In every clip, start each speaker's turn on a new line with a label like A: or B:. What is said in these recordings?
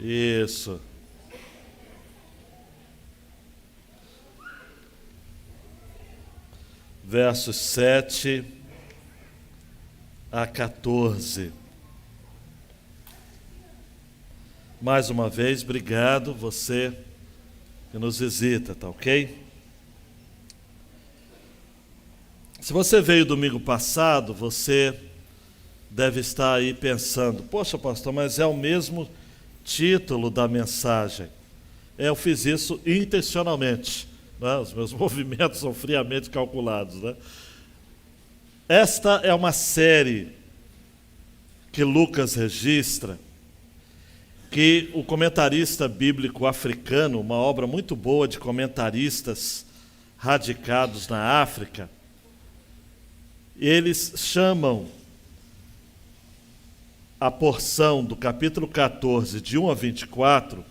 A: Isso. Versos 7 a 14. Mais uma vez, obrigado você que nos visita, tá ok? Se você veio domingo passado, você deve estar aí pensando, poxa pastor, mas é o mesmo título da mensagem. Eu fiz isso intencionalmente, né? Os meus movimentos são friamente calculados, né? Esta é uma série que Lucas registra, que o comentarista bíblico africano, uma obra muito boa de comentaristas radicados na África, eles chamam a porção do capítulo 14, de 1 a 24,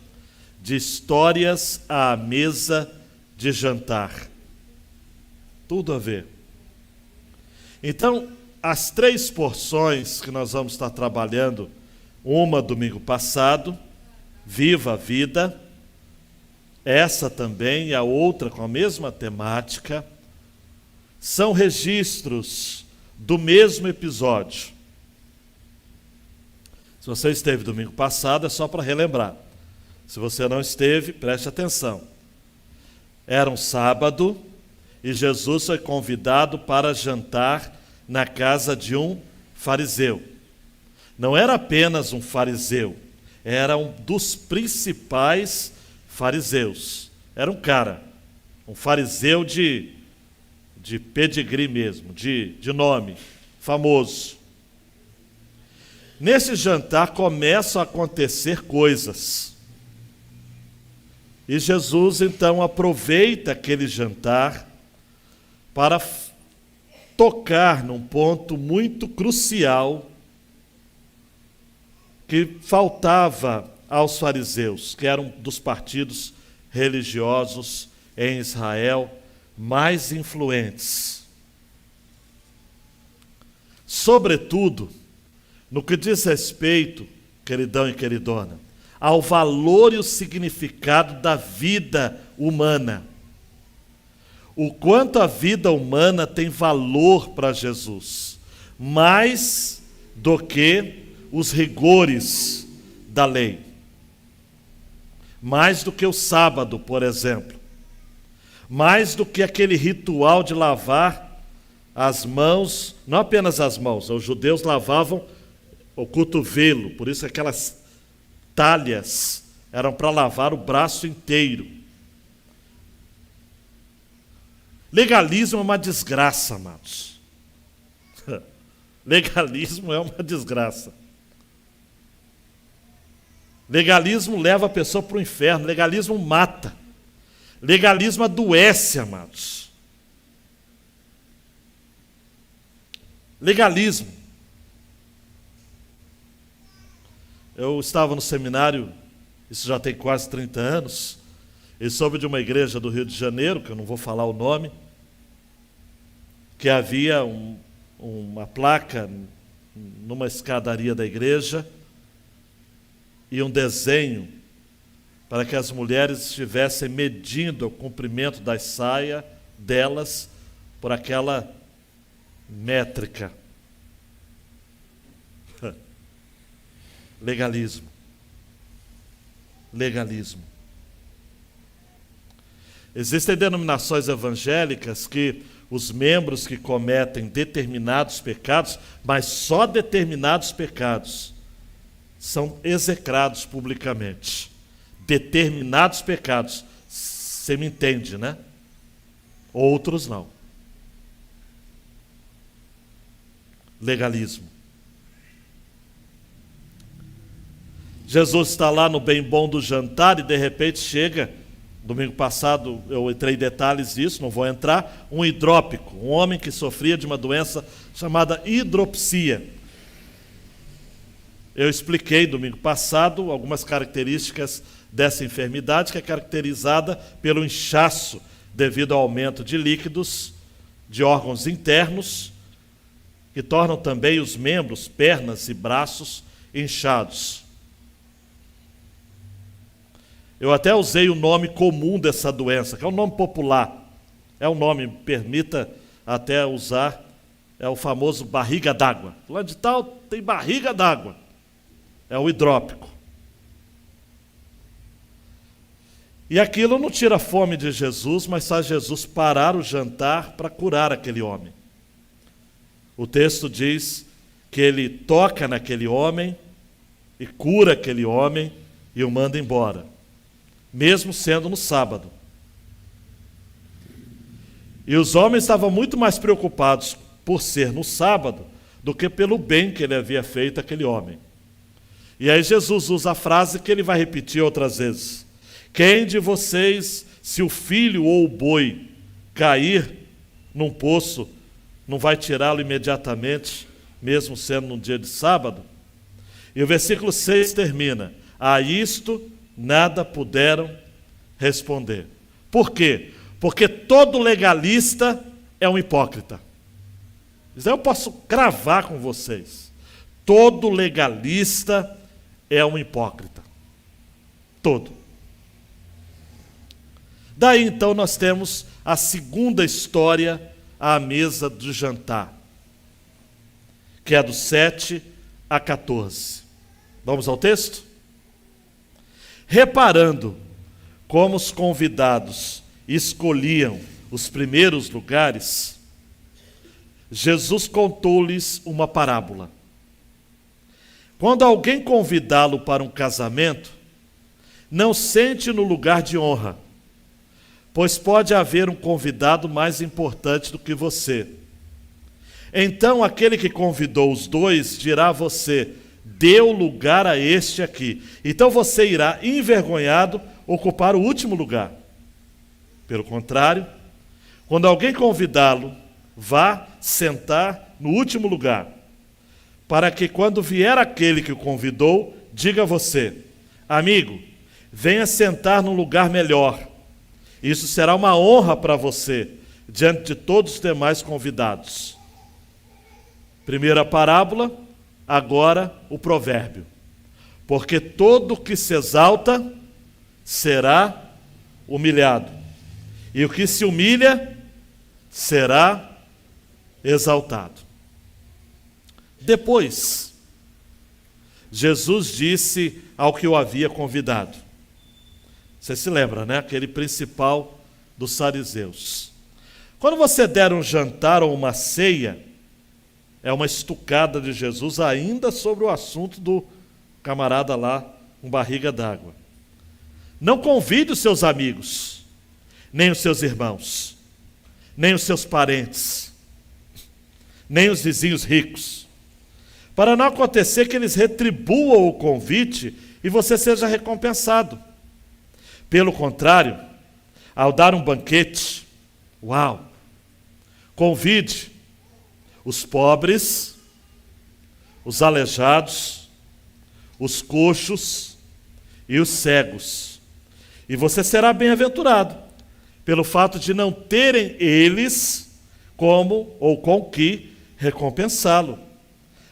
A: de histórias à mesa de jantar. Tudo a ver. Então, as 3 porções que nós vamos estar trabalhando, uma domingo passado, Viva a Vida, essa também e a outra com a mesma temática, são registros do mesmo episódio. Se você esteve domingo passado, é só para relembrar. Se você não esteve, preste atenção. Era um sábado e Jesus foi convidado para jantar na casa de um fariseu. Não era apenas um fariseu, era um dos principais fariseus. Era um cara, um fariseu de pedigree mesmo, de nome, famoso. Nesse jantar começam a acontecer coisas. E Jesus então aproveita aquele jantar para tocar num ponto muito crucial que faltava aos fariseus, que eram dos partidos religiosos em Israel mais influentes. Sobretudo, no que diz respeito, queridão e queridona, ao valor e o significado da vida humana. O quanto a vida humana tem valor para Jesus, mais do que os rigores da lei. Mais do que o sábado, por exemplo. Mais do que aquele ritual de lavar as mãos, não apenas as mãos, os judeus lavavam o cotovelo, por isso aquelas talhas eram para lavar o braço inteiro. Legalismo é uma desgraça, amados. Legalismo é uma desgraça. Legalismo leva a pessoa para o inferno, legalismo mata. Legalismo adoece, amados. Legalismo. Eu estava no seminário, isso já tem quase 30 anos, e soube de uma igreja do Rio de Janeiro, que eu não vou falar o nome, que havia uma placa numa escadaria da igreja e um desenho para que as mulheres estivessem medindo o comprimento da saia delas por aquela métrica. Legalismo. Legalismo. Existem denominações evangélicas que os membros que cometem determinados pecados, mas só determinados pecados, são execrados publicamente. Determinados pecados. Você me entende, né? Outros não. Legalismo. Jesus está lá no bem bom do jantar e de repente chega, domingo passado eu entrei em detalhes disso, não vou entrar, um hidrópico, um homem que sofria de uma doença chamada hidropsia. Eu expliquei domingo passado algumas características dessa enfermidade, que é caracterizada pelo inchaço devido ao aumento de líquidos de órgãos internos, que tornam também os membros, pernas e braços inchados. Eu até usei o nome comum dessa doença, que é um nome popular. É um nome, permita até usar, é o famoso barriga d'água. Fulano de tal tem barriga d'água. É o hidrópico. E aquilo não tira a fome de Jesus, mas faz Jesus parar o jantar para curar aquele homem. O texto diz que ele toca naquele homem e cura aquele homem e o manda embora, mesmo sendo no sábado. E os homens estavam muito mais preocupados por ser no sábado do que pelo bem que ele havia feito àquele homem. E aí Jesus usa a frase que ele vai repetir outras vezes. Quem de vocês, se o filho ou o boi cair num poço, não vai tirá-lo imediatamente, mesmo sendo num dia de sábado? E o versículo 6 termina: a isto nada puderam responder. Por quê? Porque todo legalista é um hipócrita. Isso eu posso cravar com vocês. Todo legalista é um hipócrita. Todo. Daí então nós temos a segunda história à mesa do jantar, que é do 7 a 14. Vamos ao texto? Reparando como os convidados escolhiam os primeiros lugares, Jesus contou-lhes uma parábola. Quando alguém convidá-lo para um casamento, não sente no lugar de honra, pois pode haver um convidado mais importante do que você. Então aquele que convidou os dois dirá a você: dê o lugar a este aqui. Então você irá, envergonhado, ocupar o último lugar. Pelo contrário, quando alguém convidá-lo, vá sentar no último lugar, para que quando vier aquele que o convidou, diga a você: amigo, venha sentar num lugar melhor. Isso será uma honra para você, diante de todos os demais convidados. Primeira parábola, agora o provérbio. Porque todo que se exalta será humilhado, e o que se humilha será exaltado. Depois, Jesus disse ao que o havia convidado. Você se lembra, né? Aquele principal dos fariseus. Quando você der um jantar ou uma ceia, é uma estucada de Jesus ainda sobre o assunto do camarada lá com barriga d'água. Não convide os seus amigos, nem os seus irmãos, nem os seus parentes, nem os vizinhos ricos, para não acontecer que eles retribuam o convite e você seja recompensado. Pelo contrário, ao dar um banquete, convide os pobres, os aleijados, os coxos e os cegos. E você será bem-aventurado, pelo fato de não terem eles como ou com que recompensá-lo.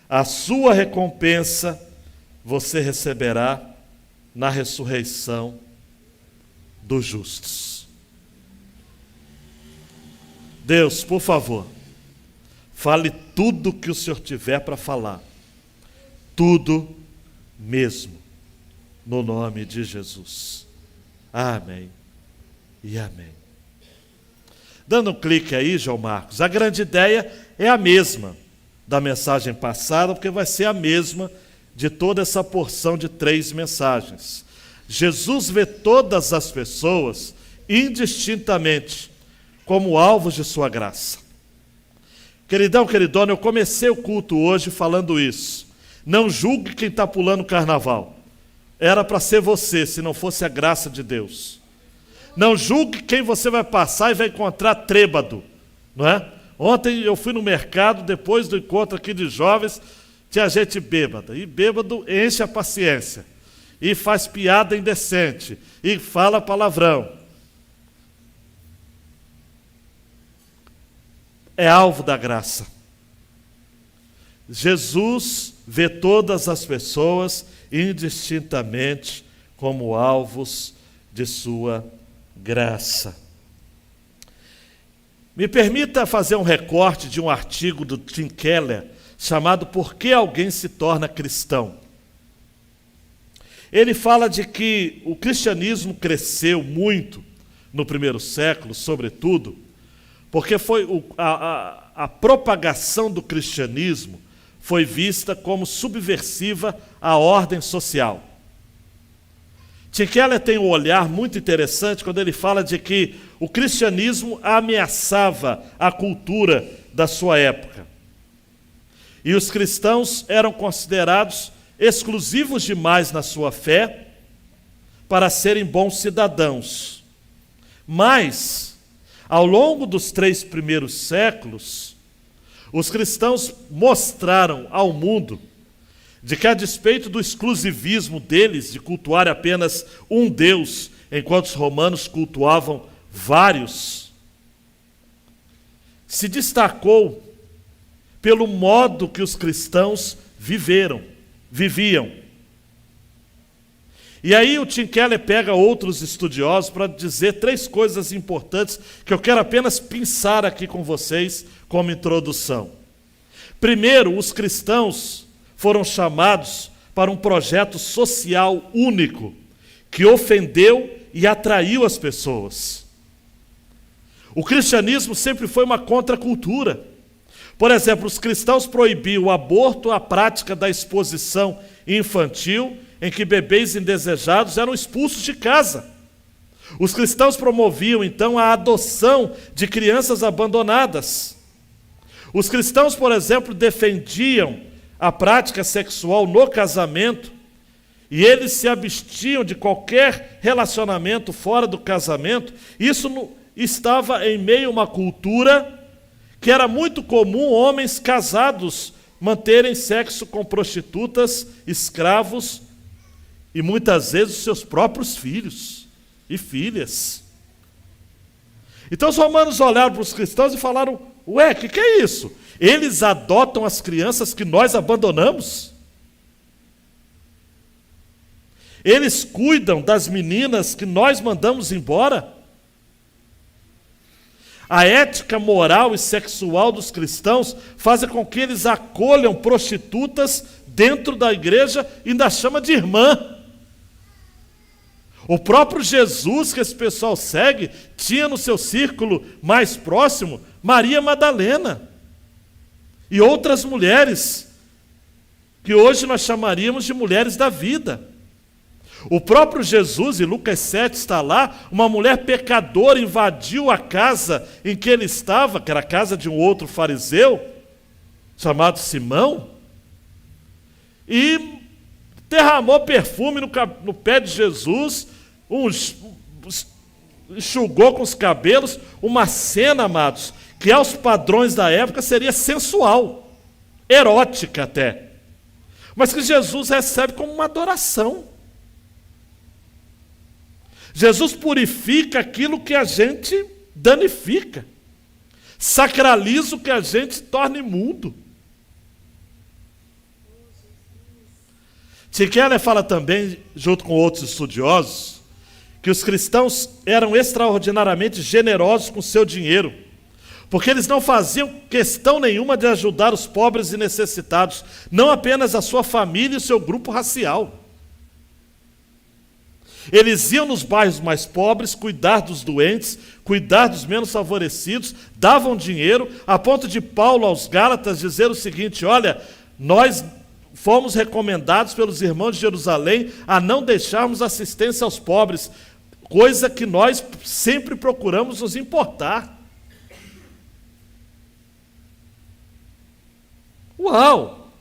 A: A sua recompensa você receberá na ressurreição dos justos. Deus, por favor, fale tudo o que o Senhor tiver para falar. Tudo mesmo. No nome de Jesus. Amém e amém. Dando um clique aí, João Marcos, a grande ideia é a mesma da mensagem passada, porque vai ser a mesma de toda essa porção de 3 mensagens. Jesus vê todas as pessoas indistintamente como alvos de sua graça. Queridão, queridona, eu comecei o culto hoje falando isso. Não julgue quem está pulando carnaval. Era para ser você, se não fosse a graça de Deus. Não julgue quem você vai passar e vai encontrar trêbado, não é? Ontem eu fui no mercado, depois do encontro aqui de jovens, tinha gente bêbada. E bêbado enche a paciência. E faz piada indecente. E fala palavrão. É alvo da graça. Jesus vê todas as pessoas indistintamente como alvos de sua graça. Me permita fazer um recorte de um artigo do Tim Keller chamado Por que alguém se torna cristão? Ele fala de que o cristianismo cresceu muito no primeiro século, sobretudo, porque a propagação do cristianismo foi vista como subversiva à ordem social. Tim Keller tem um olhar muito interessante quando ele fala de que o cristianismo ameaçava a cultura da sua época. E os cristãos eram considerados exclusivos demais na sua fé para serem bons cidadãos. Mas, ao longo dos 3 primeiros séculos, os cristãos mostraram ao mundo de que, a despeito do exclusivismo deles de cultuar apenas um Deus, enquanto os romanos cultuavam vários, se destacou pelo modo que os cristãos viviam. E aí o Tim Keller pega outros estudiosos para dizer 3 coisas importantes que eu quero apenas pensar aqui com vocês como introdução. Primeiro, os cristãos foram chamados para um projeto social único, que ofendeu e atraiu as pessoas. O cristianismo sempre foi uma contracultura. Por exemplo, os cristãos proibiam o aborto, a prática da exposição infantil, em que bebês indesejados eram expulsos de casa. Os cristãos promoviam, então, a adoção de crianças abandonadas. Os cristãos, por exemplo, defendiam a prática sexual no casamento, e eles se abstinham de qualquer relacionamento fora do casamento. Isso estava em meio a uma cultura que era muito comum homens casados manterem sexo com prostitutas, escravos e muitas vezes os seus próprios filhos e filhas. Então os romanos olharam para os cristãos e falaram: ué, o que é isso? Eles adotam as crianças que nós abandonamos? Eles cuidam das meninas que nós mandamos embora? A ética moral e sexual dos cristãos faz com que eles acolham prostitutas dentro da igreja e ainda chama de irmã. O próprio Jesus, que esse pessoal segue, tinha no seu círculo mais próximo Maria Madalena e outras mulheres, que hoje nós chamaríamos de mulheres da vida. O próprio Jesus, em Lucas 7, está lá, uma mulher pecadora invadiu a casa em que ele estava, que era a casa de um outro fariseu, chamado Simão, e derramou perfume no pé de Jesus, enxugou com os cabelos, uma cena, amados, que aos padrões da época seria sensual, erótica até, mas que Jesus recebe como uma adoração. Jesus purifica aquilo que a gente danifica, sacraliza o que a gente torna imundo. Tim Keller fala também, junto com outros estudiosos, que os cristãos eram extraordinariamente generosos com seu dinheiro, porque eles não faziam questão nenhuma de ajudar os pobres e necessitados, não apenas a sua família e o seu grupo racial. Eles iam nos bairros mais pobres, cuidar dos doentes, cuidar dos menos favorecidos, davam dinheiro, a ponto de Paulo aos Gálatas dizer o seguinte: olha, nós fomos recomendados pelos irmãos de Jerusalém a não deixarmos assistência aos pobres, coisa que nós sempre procuramos nos importar. Uau!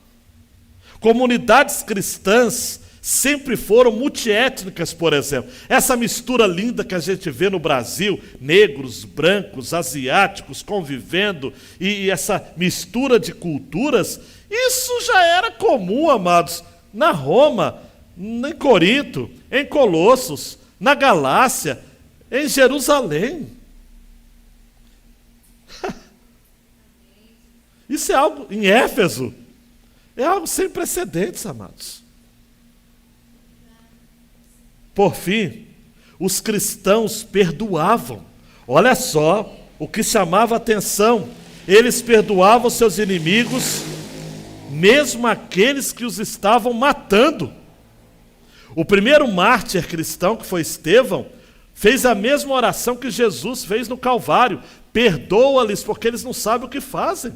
A: Comunidades cristãs sempre foram multiétnicas, por exemplo. Essa mistura linda que a gente vê no Brasil, negros, brancos, asiáticos convivendo, e essa mistura de culturas, isso já era comum, amados, na Roma, em Corinto, em Colossos, na Galácia, em Jerusalém. Isso é algo, em Éfeso, é algo sem precedentes, amados. Por fim, os cristãos perdoavam. Olha só o que chamava a atenção. Eles perdoavam seus inimigos, mesmo aqueles que os estavam matando. O primeiro mártir cristão, que foi Estevão, fez a mesma oração que Jesus fez no Calvário. Perdoa-lhes, porque eles não sabem o que fazem.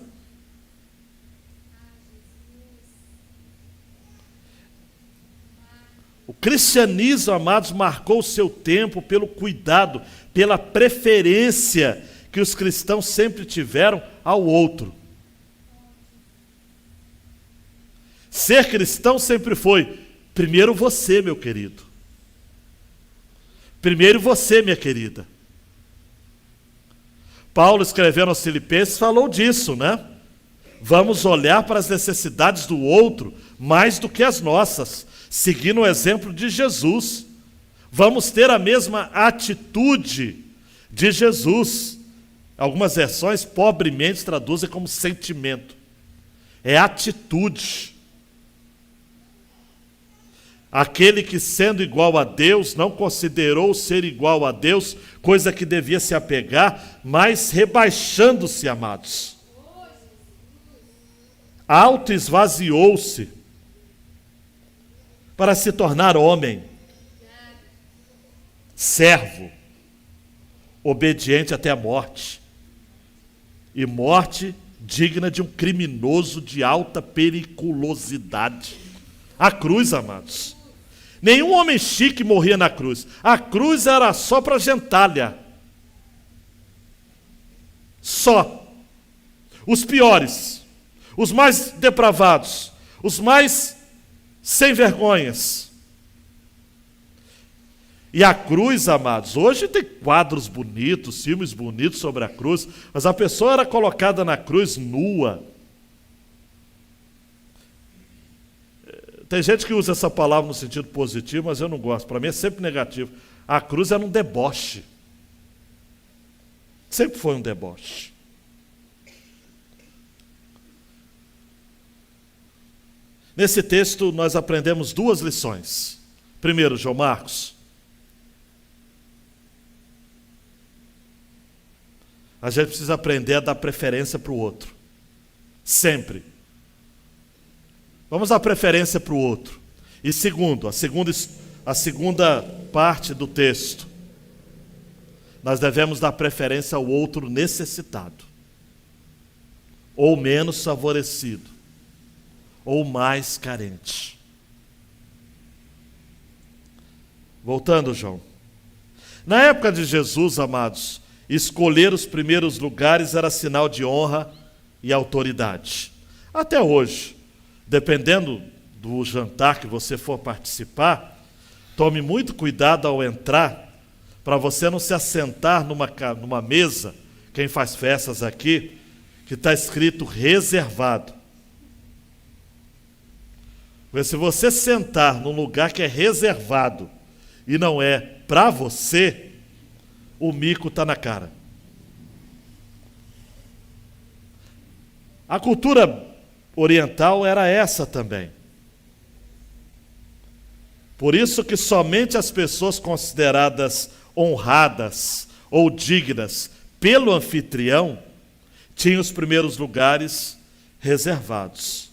A: O cristianismo, amados, marcou o seu tempo pelo cuidado, pela preferência que os cristãos sempre tiveram ao outro. Ser cristão sempre foi, primeiro você, meu querido. Primeiro você, minha querida. Paulo, escrevendo aos Filipenses, falou disso, né? Vamos olhar para as necessidades do outro mais do que as nossas, seguindo o exemplo de Jesus. Vamos ter a mesma atitude de Jesus. Algumas versões pobremente traduzem como sentimento. É atitude. Aquele que, sendo igual a Deus, não considerou ser igual a Deus, coisa que devia se apegar, mas rebaixando-se, amados. Auto-esvaziou-se para se tornar homem, servo, obediente até a morte, e morte digna de um criminoso de alta periculosidade. A cruz, amados. Nenhum homem chique morria na cruz. A cruz era só para gentalha. Só. Os piores, os mais depravados, os mais sem vergonhas. E a cruz, amados, hoje tem quadros bonitos, filmes bonitos sobre a cruz, mas a pessoa era colocada na cruz nua. Tem gente que usa essa palavra no sentido positivo, mas eu não gosto. Para mim é sempre negativo. A cruz era um deboche. Sempre foi um deboche. Nesse texto nós aprendemos duas lições. Primeiro, João Marcos, a gente precisa aprender a dar preferência para o outro. Sempre. Vamos dar preferência para o outro. E segundo, a segunda parte do texto, nós devemos dar preferência ao outro necessitado, ou menos favorecido, ou mais carente. Voltando, João. Na época de Jesus, amados, escolher os primeiros lugares era sinal de honra e autoridade. Até hoje, dependendo do jantar que você for participar, tome muito cuidado ao entrar, para você não se assentar numa mesa, quem faz festas aqui, que está escrito reservado. Porque se você sentar num lugar que é reservado e não é para você, o mico está na cara. A cultura oriental era essa também. Por isso que somente as pessoas consideradas honradas ou dignas pelo anfitrião tinham os primeiros lugares reservados.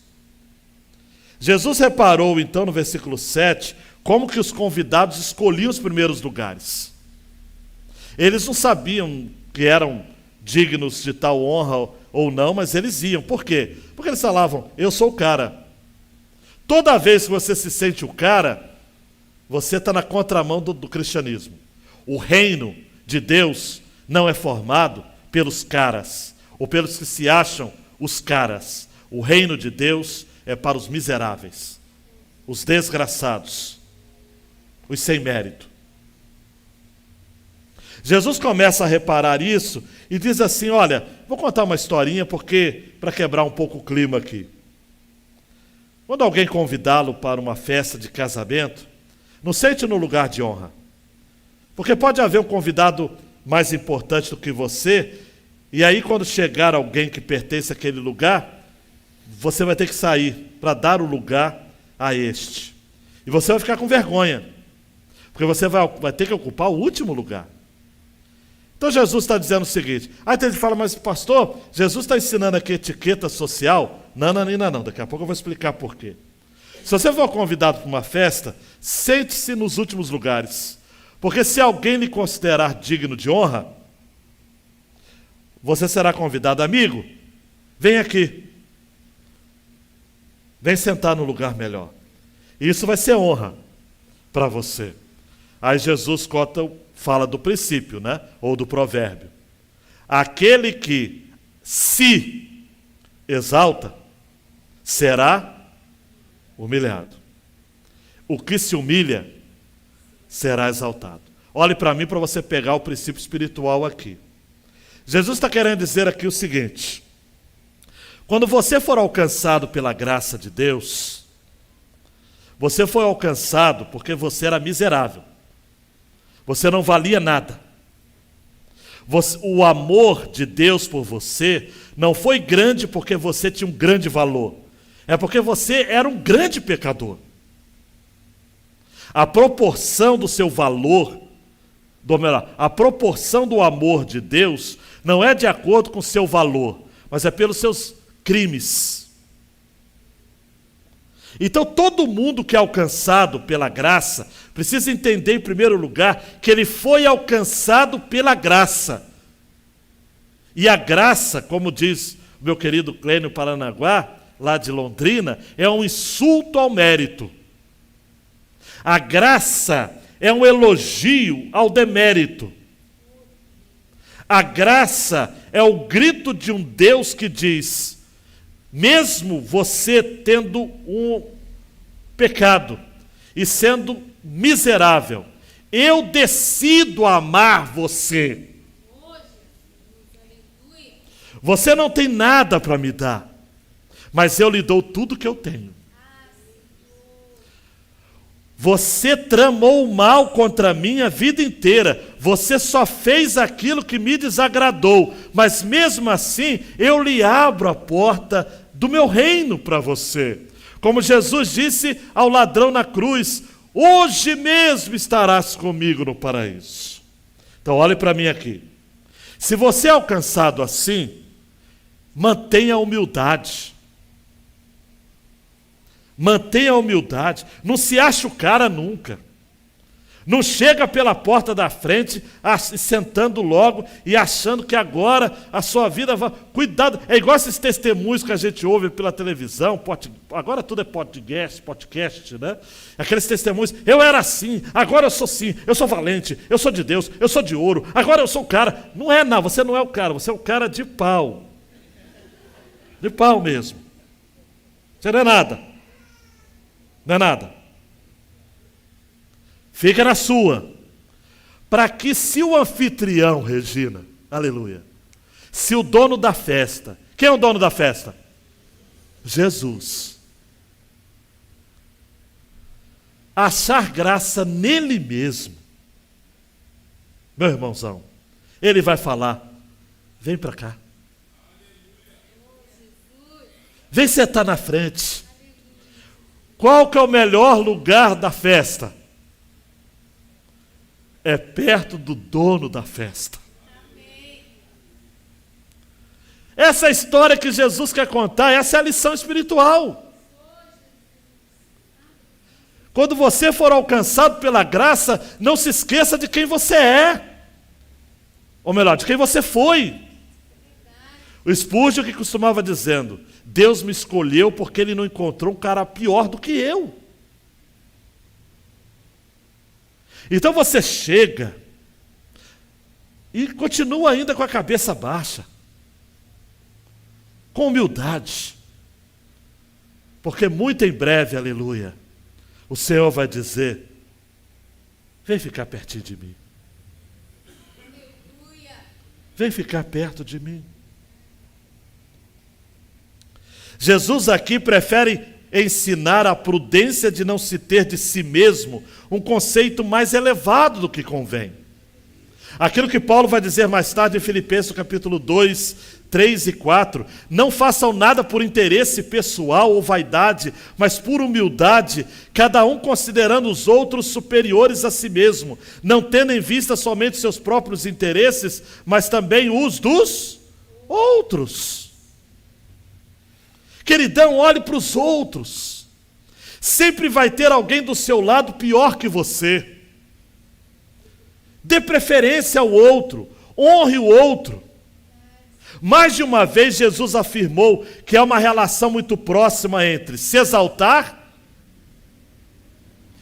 A: Jesus reparou então no versículo 7 como que os convidados escolhiam os primeiros lugares. Eles não sabiam que eram dignos de tal honra ou não, mas eles iam. Por quê? Porque eles falavam, eu sou o cara. Toda vez que você se sente o cara, você está na contramão do cristianismo. O reino de Deus não é formado pelos caras, ou pelos que se acham os caras. O reino de Deus é para os miseráveis, os desgraçados, os sem mérito. Jesus começa a reparar isso e diz assim, olha, vou contar uma historinha para quebrar um pouco o clima aqui. Quando alguém convidá-lo para uma festa de casamento, não sente no lugar de honra. Porque pode haver um convidado mais importante do que você, e aí quando chegar alguém que pertence àquele lugar, você vai ter que sair para dar o lugar a este. E você vai ficar com vergonha. Porque você vai ter que ocupar o último lugar. Então Jesus está dizendo o seguinte, aí tem gente que fala, mas pastor, Jesus está ensinando aqui etiqueta social? Não, daqui a pouco eu vou explicar por quê. Se você for convidado para uma festa, sente-se nos últimos lugares. Porque se alguém lhe considerar digno de honra, você será convidado, amigo, vem aqui. Vem sentar no lugar melhor. E isso vai ser honra para você. Aí Jesus fala do princípio, né? Ou do provérbio. Aquele que se exalta será humilhado. O que se humilha será exaltado. Olhe para mim para você pegar o princípio espiritual aqui. Jesus está querendo dizer aqui o seguinte: quando você for alcançado pela graça de Deus, você foi alcançado porque você era miserável. Você não valia nada. O amor de Deus por você não foi grande porque você tinha um grande valor. É porque você era um grande pecador. A proporção do seu valor, a proporção do amor de Deus não é de acordo com o seu valor, mas é pelos seus crimes. Então todo mundo que é alcançado pela graça precisa entender em primeiro lugar que ele foi alcançado pela graça. E a graça, como diz o meu querido Clênio Paranaguá, lá de Londrina, é um insulto ao mérito. A graça é um elogio ao demérito. A graça é o grito de um Deus que diz, mesmo você tendo um pecado e sendo miserável, eu decido amar você. Você não tem nada para me dar, mas eu lhe dou tudo que eu tenho. Você tramou o mal contra mim a vida inteira. Você só fez aquilo que me desagradou. Mas mesmo assim, eu lhe abro a porta do meu reino para você. Como Jesus disse ao ladrão na cruz, hoje mesmo estarás comigo no paraíso. Então olhe para mim aqui. Se você é alcançado assim, mantenha a humildade. Mantenha a humildade. Não se acha o cara nunca. Não chega pela porta da frente, sentando logo e achando que agora a sua vida vai... Cuidado, é igual esses testemunhos que a gente ouve pela televisão, agora tudo é podcast, né? Aqueles testemunhos, eu era assim, agora eu sou assim, eu sou valente, eu sou de Deus, eu sou de ouro, agora eu sou o cara. Não é não, você não é o cara, você é o cara de pau. De pau mesmo. Você não é nada. Não é nada. Fica na sua. Para que se o anfitrião, Regina, aleluia, se o dono da festa, quem é o dono da festa? Jesus. Achar graça nele mesmo, meu irmãozão, ele vai falar, vem para cá. Vem sentar na frente. Qual que é o melhor lugar da festa? É perto do dono da festa. Essa é a história que Jesus quer contar, essa é a lição espiritual. Quando você for alcançado pela graça, não se esqueça de quem você é. Ou melhor, de quem você foi. O Spurgeon que costumava dizendo, Deus me escolheu porque ele não encontrou um cara pior do que eu. Então você chega e continua ainda com a cabeça baixa, com humildade, porque muito em breve, aleluia, o Senhor vai dizer, vem ficar pertinho de mim. Vem ficar perto de mim. Jesus aqui prefere ensinar a prudência de não se ter de si mesmo um conceito mais elevado do que convém. Aquilo que Paulo vai dizer mais tarde em Filipenses capítulo 2, 3 e 4, não façam nada por interesse pessoal ou vaidade, mas por humildade, cada um considerando os outros superiores a si mesmo, não tendo em vista somente seus próprios interesses, mas também os dos outros. Queridão, olhe para os outros. Sempre vai ter alguém do seu lado pior que você. Dê preferência ao outro, honre o outro. Mais de uma vez Jesus afirmou que há uma relação muito próxima entre se exaltar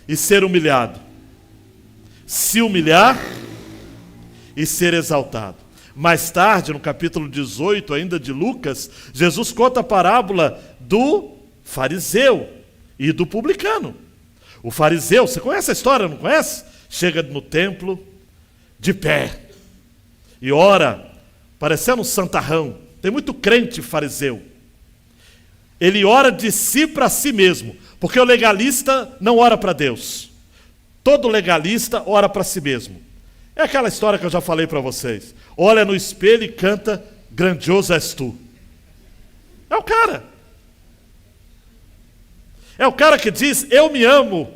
A: e ser humilhado. Se humilhar e ser exaltado. Mais tarde, no capítulo 18 ainda de Lucas, Jesus conta a parábola do fariseu e do publicano. O fariseu, você conhece a história, não conhece? Chega no templo, de pé, e ora, parecendo um santarrão. Tem muito crente fariseu. Ele ora de si para si mesmo, porque o legalista não ora para Deus. Todo legalista ora para si mesmo. É aquela história que eu já falei para vocês. Olha no espelho e canta, grandioso és tu. É o cara. É o cara que diz, eu me amo,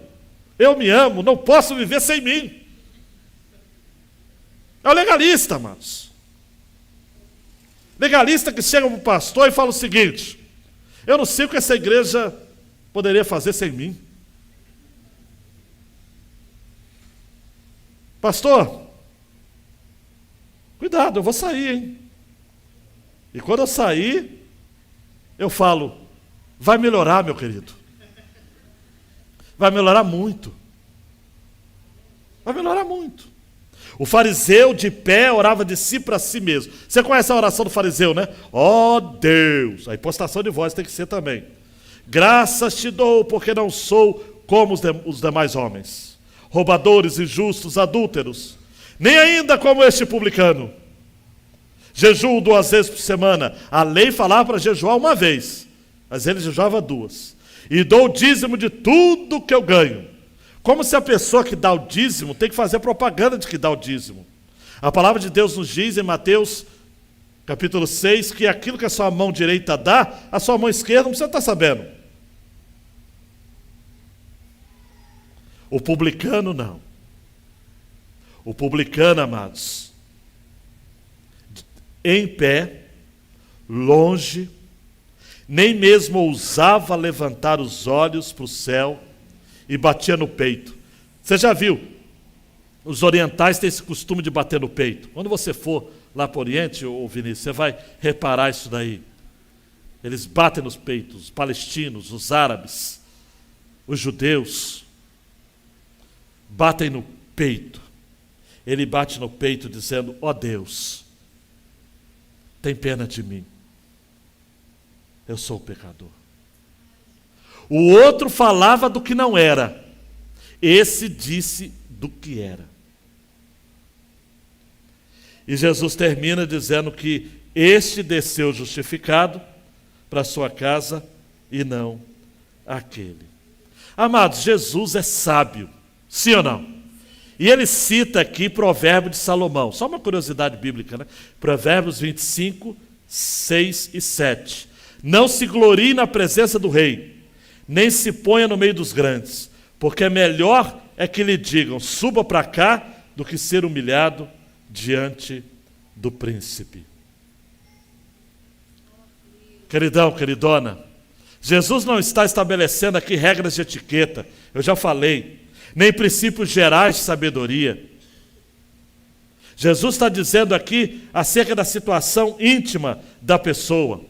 A: não posso viver sem mim. É o legalista, amados. Legalista que chega para o pastor e fala o seguinte, eu não sei o que essa igreja poderia fazer sem mim. Pastor, cuidado, eu vou sair, hein? E quando eu sair, eu falo, vai melhorar, meu querido. Vai melhorar muito. Vai melhorar muito. O fariseu de pé orava de si para si mesmo. Você conhece a oração do fariseu, né? Ó Deus, a impostação de voz tem que ser também. Graças te dou, porque não sou como os demais homens. Roubadores, injustos, adúlteros. Nem ainda como este publicano. Jejuo 2 vezes por semana. A lei falava para jejuar uma vez, mas ele jejuava 2. E dou o dízimo de tudo que eu ganho. Como se a pessoa que dá o dízimo tem que fazer propaganda de que dá o dízimo. A palavra de Deus nos diz em Mateus capítulo 6 que aquilo que a sua mão direita dá, a sua mão esquerda não precisa estar sabendo. O publicano não. O publicano, amados, em pé, longe, nem mesmo ousava levantar os olhos para o céu e batia no peito. Você já viu? Os orientais têm esse costume de bater no peito. Quando você for lá para o Oriente, ô Vinícius, você vai reparar isso daí. Eles batem nos peitos, os palestinos, os árabes, os judeus, batem no peito. Ele bate no peito dizendo, ó Deus, tem pena de mim. Eu sou pecador. O outro falava do que não era. Esse disse do que era. E Jesus termina dizendo que este desceu justificado para sua casa e não aquele. Amados, Jesus é sábio, sim ou não? E ele cita aqui Provérbio de Salomão. Só uma curiosidade bíblica, né? Provérbios 25, 6 e 7. Não se glorie na presença do rei, nem se ponha no meio dos grandes, porque melhor é que lhe digam, suba para cá, do que ser humilhado diante do príncipe. Queridão, queridona, Jesus não está estabelecendo aqui regras de etiqueta, eu já falei, nem princípios gerais de sabedoria. Jesus está dizendo aqui acerca da situação íntima da pessoa.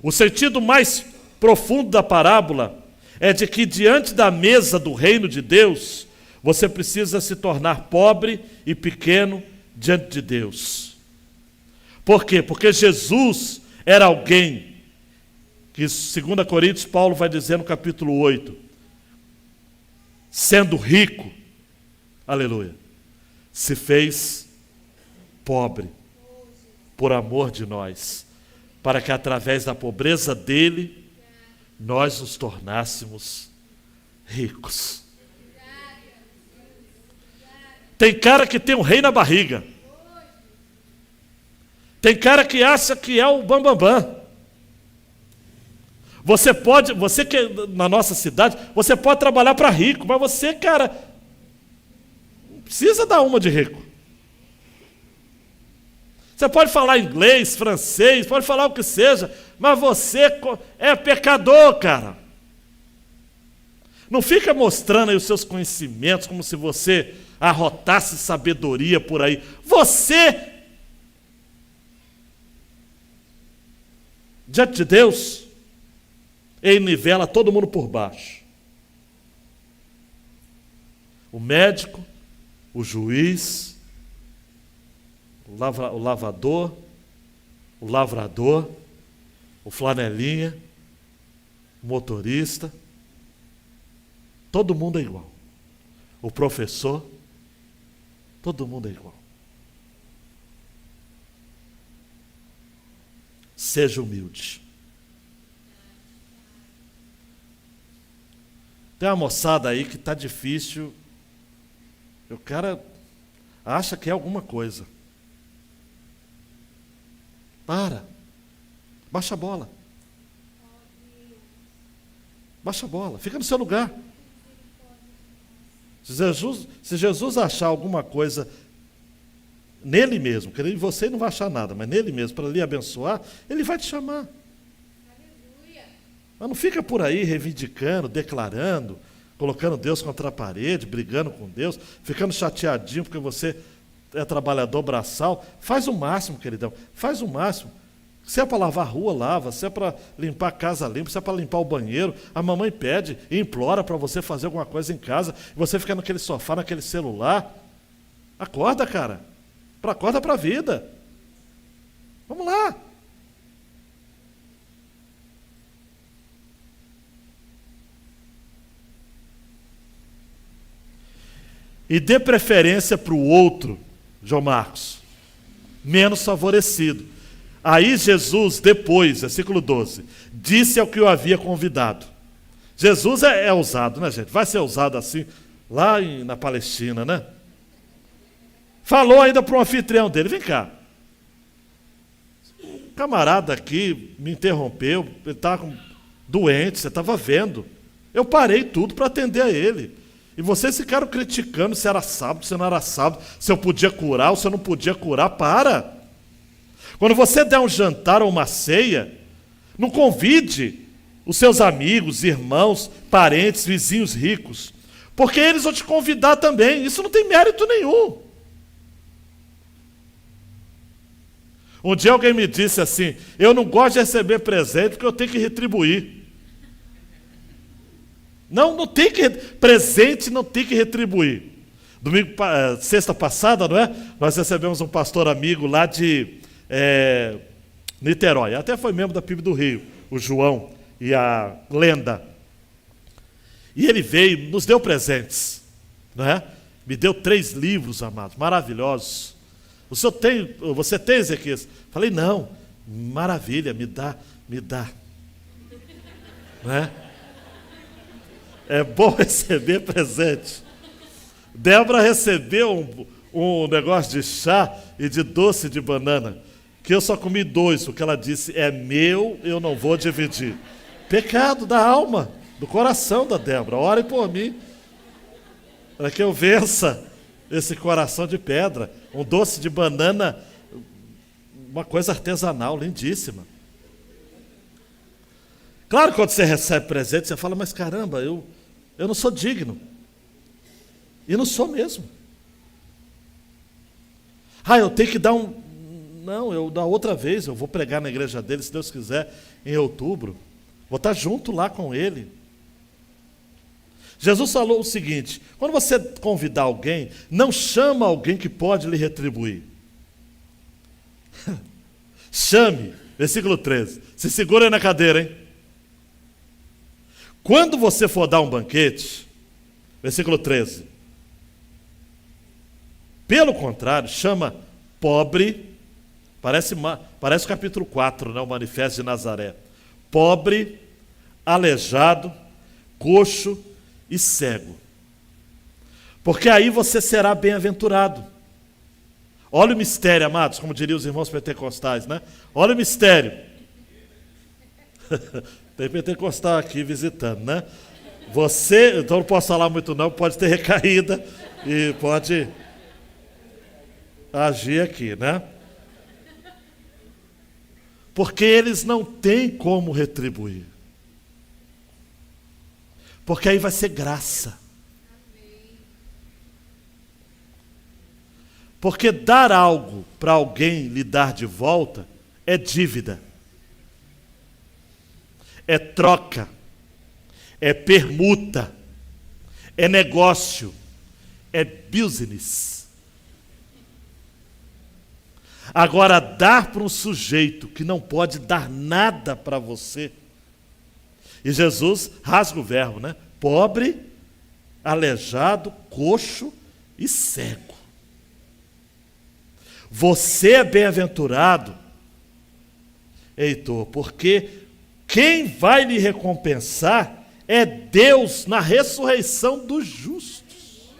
A: O sentido mais profundo da parábola é de que diante da mesa do reino de Deus, você precisa se tornar pobre e pequeno diante de Deus. Por quê? Porque Jesus era alguém que, 2 Coríntios, Paulo vai dizer no capítulo 8, sendo rico, aleluia, se fez pobre por amor de nós, para que através da pobreza dele, nós nos tornássemos ricos. Tem cara que tem um rei na barriga. Tem cara que acha que é o bambambam. Você que na nossa cidade, você pode trabalhar para rico, mas você, cara, não precisa dar uma de rico. Você pode falar inglês, francês, pode falar o que seja, mas você é pecador, cara. Não fica mostrando aí os seus conhecimentos como se você arrotasse sabedoria por aí. Você, diante de Deus, ele nivela todo mundo por baixo. O médico, o juiz, o lavador, o lavrador, o flanelinha, o motorista, todo mundo é igual. O professor, todo mundo é igual. Seja humilde. Tem uma moçada aí que está difícil, o cara acha que é alguma coisa. Baixa a bola. Baixa a bola, fica no seu lugar. Se Jesus achar alguma coisa nele mesmo, que em você não vai achar nada, mas nele mesmo, para lhe abençoar, ele vai te chamar. Aleluia. Mas não fica por aí reivindicando, declarando, colocando Deus contra a parede, brigando com Deus, ficando chateadinho porque você é trabalhador braçal. Faz o máximo, queridão, faz o máximo. Se é para lavar a rua, lava. Se é para limpar a casa, limpa. Se é para limpar o banheiro, a mamãe pede e implora para você fazer alguma coisa em casa. E você fica naquele sofá, naquele celular. Acorda, cara. Acorda para a vida. Vamos lá. E dê preferência para o outro, João Marcos, menos favorecido. Aí Jesus, depois, versículo 12, disse ao que o havia convidado. Jesus é ousado, né, gente? Vai ser ousado assim, lá na Palestina, né? Falou ainda para o anfitrião dele, vem cá. O camarada aqui me interrompeu, ele estava doente, você estava vendo. Eu parei tudo para atender a ele. E vocês ficaram criticando se era sábado, se não era sábado, se eu podia curar ou se eu não podia curar. Para! Quando você der um jantar ou uma ceia, não convide os seus amigos, irmãos, parentes, vizinhos ricos, porque eles vão te convidar também. Isso não tem mérito nenhum. Um dia alguém me disse assim, eu não gosto de receber presente porque eu tenho que retribuir. Não tem que... Presente não tem que retribuir. Sexta passada, não é? Nós recebemos um pastor amigo lá de Niterói. Até foi membro da PIB do Rio, o João e a Lenda. E ele veio, nos deu presentes. Não é? Me deu 3 livros, amados, maravilhosos. Você tem, Ezequias? Falei, não. Maravilha, me dá. Não é? É bom receber presente. Débora recebeu um negócio de chá e de doce de banana, que eu só comi 2, porque ela disse, é meu, eu não vou dividir. Pecado da alma, do coração da Débora. Orem por mim, para que eu vença esse coração de pedra. Um doce de banana, uma coisa artesanal, lindíssima. Claro, quando você recebe presente, você fala, mas caramba, eu não sou digno. E não sou mesmo. Eu tenho que dar Não, da outra vez, eu vou pregar na igreja dele, se Deus quiser, em outubro. Vou estar junto lá com ele. Jesus falou o seguinte, quando você convidar alguém, não chama alguém que pode lhe retribuir. Chame, versículo 13. Se segura aí na cadeira, hein? Quando você for dar um banquete, versículo 13. Pelo contrário, chama pobre, parece o capítulo 4, né, o Manifesto de Nazaré. Pobre, aleijado, coxo e cego. Porque aí você será bem-aventurado. Olha o mistério, amados, como diriam os irmãos pentecostais, né? Olha o mistério. Tem pentecostal aqui visitando, né? Você, então não posso falar muito não, pode ter recaída e pode agir aqui, né? Porque eles não têm como retribuir. Porque aí vai ser graça. Porque dar algo para alguém lhe dar de volta é dívida, é troca, é permuta, é negócio, é business. Agora, dar para um sujeito que não pode dar nada para você, e Jesus rasga o verbo, né? Pobre, aleijado, coxo e cego. Você é bem-aventurado, Heitor, porque quem vai lhe recompensar é Deus na ressurreição dos justos.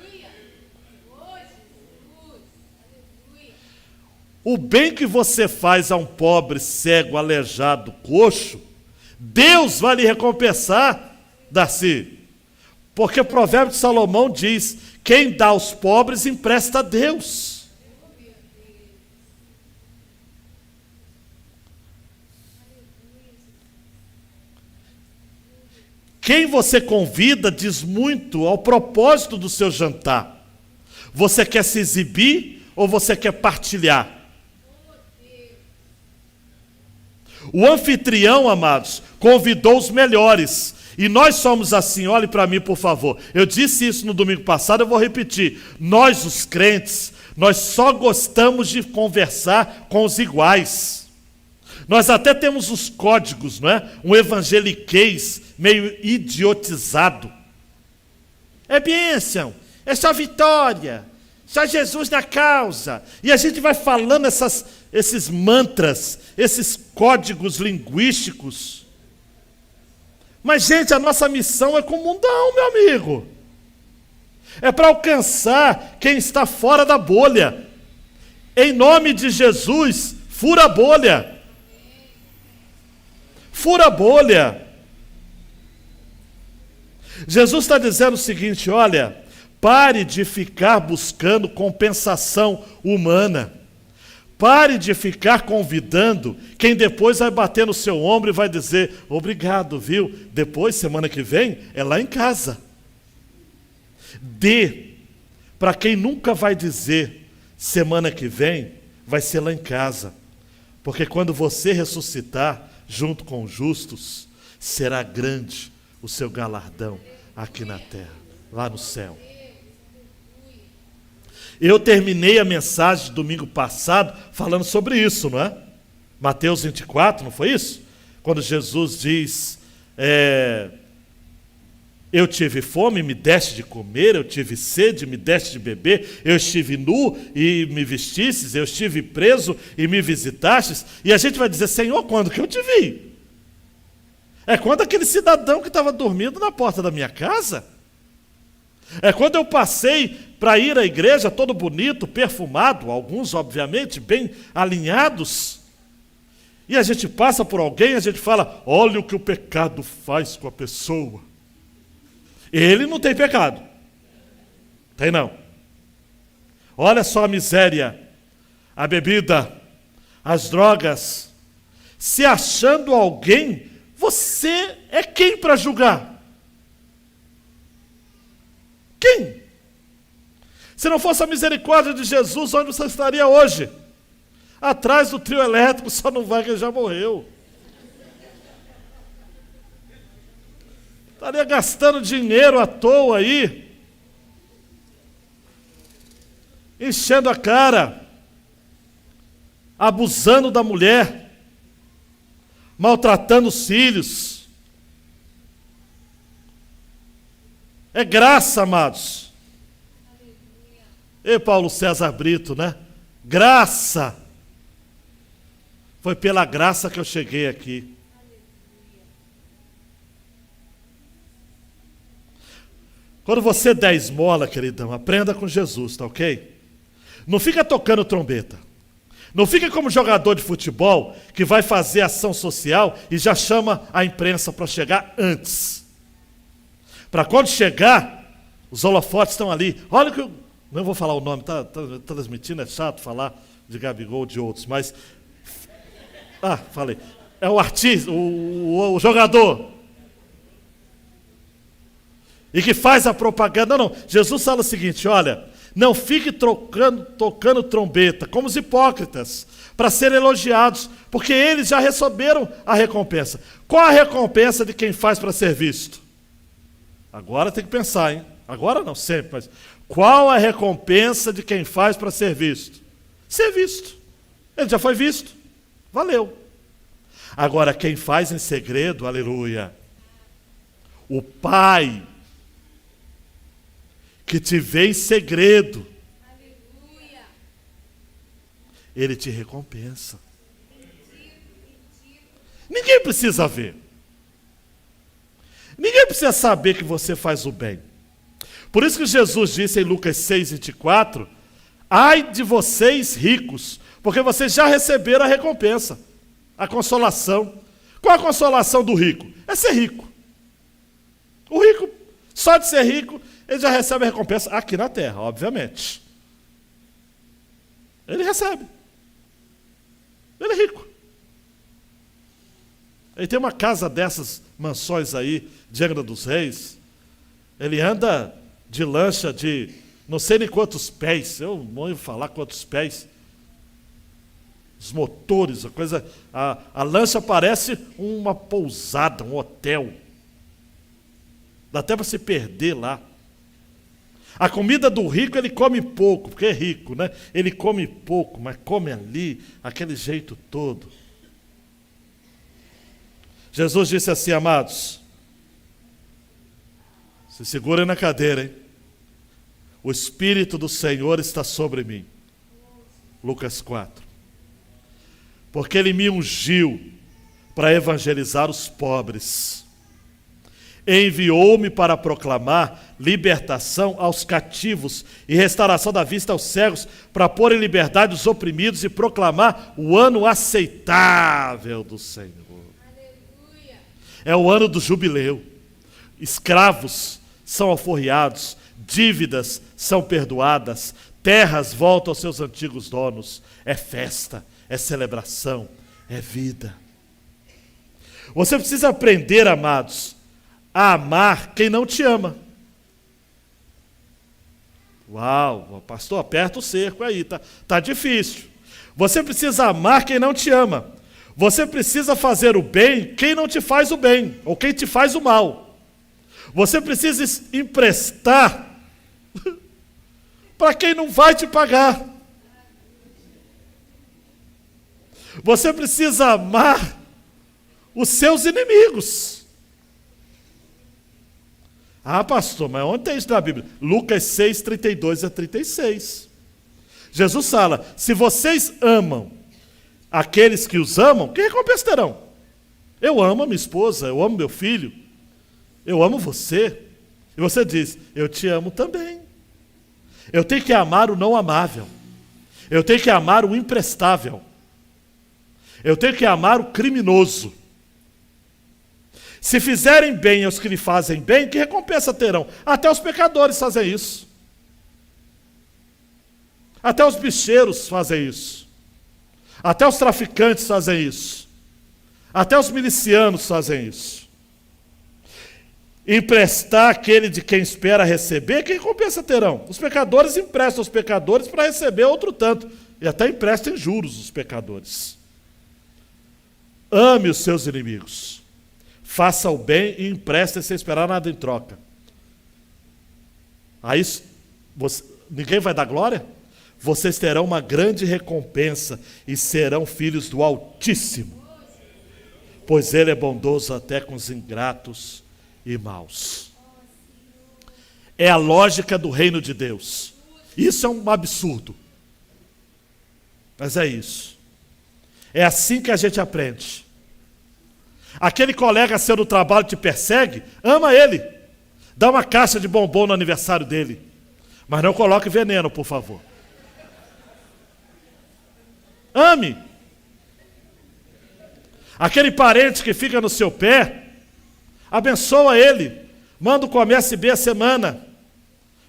A: O bem que você faz a um pobre, cego, aleijado, coxo, Deus vai lhe recompensar, Darcy. Porque o provérbio de Salomão diz: quem dá aos pobres empresta a Deus. Quem você convida diz muito ao propósito do seu jantar. Você quer se exibir ou você quer partilhar? O anfitrião, amados, convidou os melhores. E nós somos assim, olhe para mim, por favor. Eu disse isso no domingo passado, eu vou repetir. Nós, os crentes, nós só gostamos de conversar com os iguais. Nós até temos os códigos, não é? Um evangeliquez meio idiotizado. É bênção, é só vitória, só Jesus na causa. E a gente vai falando esses mantras, esses códigos linguísticos. Mas, gente, a nossa missão é com o mundão, meu amigo. É para alcançar quem está fora da bolha. Em nome de Jesus, fura a bolha. Fura a bolha. Jesus está dizendo o seguinte: olha, pare de ficar buscando compensação humana. Pare de ficar convidando quem depois vai bater no seu ombro e vai dizer: obrigado, viu? Depois, semana que vem, é lá em casa. Dê para quem nunca vai dizer: semana que vem vai ser lá em casa. Porque quando você ressuscitar junto com os justos, será grande o seu galardão aqui na terra, lá no céu. Eu terminei a mensagem domingo passado falando sobre isso, não é? Mateus 24, não foi isso? Quando Jesus diz: eu tive fome, me deste de comer, eu tive sede, me deste de beber, eu estive nu e me vestistes, eu estive preso e me visitastes. E a gente vai dizer: Senhor, quando que eu te vi? É quando aquele cidadão que estava dormindo na porta da minha casa? É quando eu passei para ir à igreja todo bonito, perfumado, alguns obviamente bem alinhados, e a gente passa por alguém e a gente fala: olha o que o pecado faz com a pessoa. Ele não tem pecado. Tem não. Olha só a miséria, a bebida, as drogas. Se achando alguém, você é quem para julgar? Quem? Se não fosse a misericórdia de Jesus, onde você estaria hoje? Atrás do trio elétrico, só não vai que ele já morreu. Estaria gastando dinheiro à toa aí, enchendo a cara, abusando da mulher, maltratando os filhos. É graça, amados. E Paulo César Brito, né? Graça. Foi pela graça que eu cheguei aqui. Quando você der esmola, queridão, aprenda com Jesus, tá ok? Não fica tocando trombeta. Não fica como jogador de futebol que vai fazer ação social e já chama a imprensa para chegar antes. Para quando chegar, os holofotes estão ali. Olha que eu não vou falar o nome, tá transmitindo, é chato falar de Gabigol ou de outros, mas falei. É o artista, o jogador. E que faz a propaganda. Não, Jesus fala o seguinte, olha, não fique tocando trombeta, como os hipócritas, para serem elogiados, porque eles já receberam a recompensa. Qual a recompensa de quem faz para ser visto? Agora tem que pensar, hein? Agora não, sempre, mas qual a recompensa de quem faz para ser visto? Ser visto. Ele já foi visto. Valeu. Agora, quem faz em segredo, aleluia, o Pai que te vê em segredo, aleluia, Ele te recompensa. Ninguém precisa ver. Ninguém precisa saber que você faz o bem. Por isso que Jesus disse em Lucas 6:24, ai de vocês ricos, porque vocês já receberam a recompensa, a consolação. Qual a consolação do rico? É ser rico. O rico, só de ser rico, ele já recebe a recompensa aqui na terra, obviamente. Ele recebe. Ele é rico. Ele tem uma casa dessas mansões aí, de Angra dos Reis. Ele anda de lancha de não sei nem quantos pés. Eu não vou falar quantos pés. Os motores, a coisa. A lancha parece uma pousada, um hotel. Dá até para se perder lá. A comida do rico ele come pouco, porque é rico, né? Ele come pouco, mas come ali, aquele jeito todo. Jesus disse assim, amados, se segurem na cadeira, hein? O Espírito do Senhor está sobre mim. Lucas 4. Porque Ele me ungiu para evangelizar os pobres. Enviou-me para proclamar libertação aos cativos e restauração da vista aos cegos, para pôr em liberdade os oprimidos e proclamar o ano aceitável do Senhor. Aleluia. É o ano do jubileu. Escravos são alforriados, dívidas são perdoadas, terras voltam aos seus antigos donos. É festa, é celebração, é vida. Você precisa aprender, amados, a amar quem não te ama. Uau, pastor, aperta o cerco aí, tá difícil. Você precisa amar quem não te ama. Você precisa fazer o bem quem não te faz o bem, ou quem te faz o mal. Você precisa emprestar para quem não vai te pagar. Você precisa amar os seus inimigos. Ah, pastor, mas onde tem isso na Bíblia? Lucas 6, 32-36. Jesus fala, se vocês amam aqueles que os amam, que recompensa terão? Eu amo a minha esposa, eu amo meu filho, eu amo você. E você diz, eu te amo também. Eu tenho que amar o não amável. Eu tenho que amar o imprestável. Eu tenho que amar o criminoso. Se fizerem bem aos que lhe fazem bem, que recompensa terão? Até os pecadores fazem isso. Até os bicheiros fazem isso. Até os traficantes fazem isso. Até os milicianos fazem isso. Emprestar aquele de quem espera receber, que recompensa terão? Os pecadores emprestam aos pecadores para receber outro tanto. E até emprestam em juros os pecadores. Ame os seus inimigos. Faça o bem e empreste sem esperar nada em troca. Aí ninguém vai dar glória? Vocês terão uma grande recompensa e serão filhos do Altíssimo, pois Ele é bondoso até com os ingratos e maus. É a lógica do reino de Deus. Isso é um absurdo. Mas é isso. É assim que a gente aprende. Aquele colega seu no trabalho te persegue, ama ele. Dá uma caixa de bombom no aniversário dele. Mas não coloque veneno, por favor. Ame. Aquele parente que fica no seu pé, abençoa ele. Manda o Comece Bem a semana.